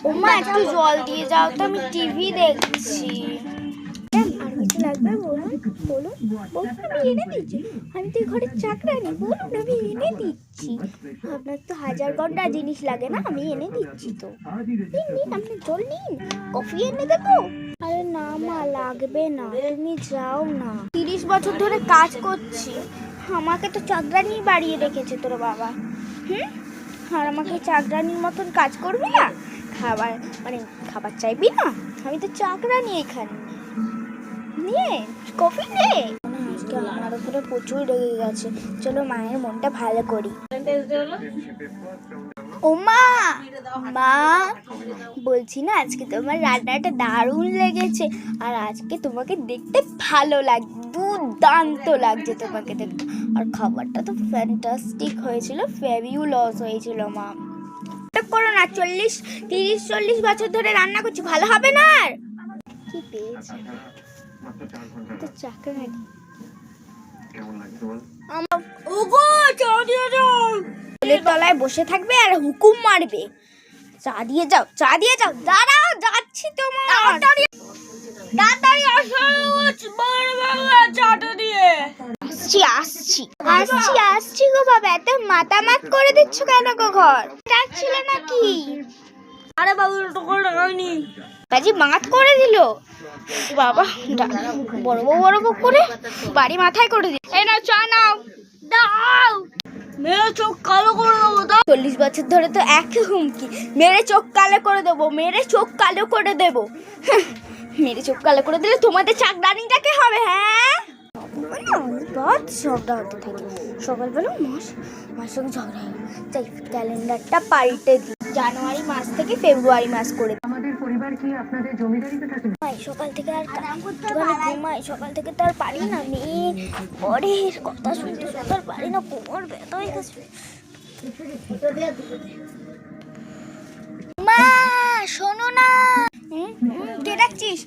ওমা একটু জল দিয়ে যাও তো, আমি টিভি দেখছি। আর কিছু লাগবে বলুন বলুন বলুন, আমি এনে দিচ্ছি। আমি তো ঘরের চাকরানি, বলুন আমি এনে দিচ্ছি। আপনার তো 1000 ঘন্টা জিনিস লাগে না, আমি এনে দিচ্ছি তো। নিন নিন, আপনি জল নিন, কফি এনে দেবো। আরে না মা, লাগবে না, তুমি যাও না। 30 বছর ধরে কাজ করছি, আমাকে তো চাকরানি বাড়িয়ে রেখেছে তোর বাবা। আর আমাকে চাকরানির মতন কাজ করবি না, খাবার মানে খাবার চাইবি না? আমি তো চাকরানি এখানে। নিয়ে কফি নে। আজকে আমার উপরে প্রচুর রেগে গেছে, চলো মায়ের মনটা ভালো করি। ও মা, মা বলছি না, আজকে তোমার রান্নাটা দারুণ লেগেছে। আর আজকে তোমাকে দেখতে ভালো লাগছে, দুর্দান্ত লাগছে তোমাকে দেখতে। আর খাবারটা তো ফ্যান্টাস্টিক হয়েছিল, ফেবিউলাস হয়েছিল মা। করো না, 30-40 বছর ধরে রান্না করছি, ভালো হবে না? আর কি পেয়েছি তো চাকরানি। ফুলের তলায় বসে থাকবে আর হুকুম মারবে, চা দিয়ে যাও, চা দিয়ে যাও। দাঁড়াও, যাচ্ছি তোমার। তাড়াতাড়ি আসছি আসছি আসছি আসছি গো বাবা, এত মাতামাত করে দিচ্ছ কেন গো? ঘর ডাকছিল নাকি? আরে বাবু তো করে হয়নি, কাজী মাত করে দিল বাবা। বড় বড় করে বাড়ি মাথায় করে দিল। এই নাও চা নাও, দাও। মেরে চোখ কালো করে দেবো। 40 বছর ধরে তো একই হুমকি, মেরে চোখ কালো করে দেবো, মেরে চোখ কালো করে দেবো। মেরে চোখ কালো করে দিলে তোমাদের চাকরানিটাকে হবে। হ্যাঁ, ঝগড়া হতে থাকে সকালবেলা। মার সঙ্গে ঝগড়া হয়, তাই ক্যালেন্ডারটা পাল্টে দিই, জানুয়ারি মাস থেকে ফেব্রুয়ারি মাস করে। সকাল থেকে আর ঘুমাই, সকাল থেকে তো আর পারি না, মেয়ে পরের কথা শুনতে শুনতে আর পারি না, কোমর ব্যথা হয়ে গেছে। মা শোনো না। কে ডাকছিস?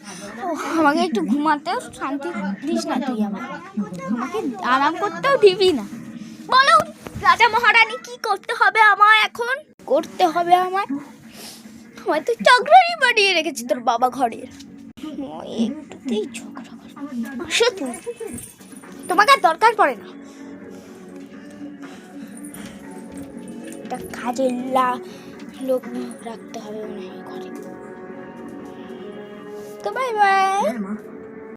আমাকে একটু ঘুমাতেও শান্তি দিস না তুই, আমাকে আরাম করতেও দিবি না। বলো রাজা মহারানী, কি করতে হবে আমার এখন? করতে হবে আমার তো চাকরানি বানিয়ে রেখেছি তোর বাবা ঘরের। একটুতেই ঝগড়া আসো তুই, তোমাকে আর দরকার পড়ে না। একটা কাজের লোক রাখতে হবে মনে হয় ঘরে। তো বাই বাই।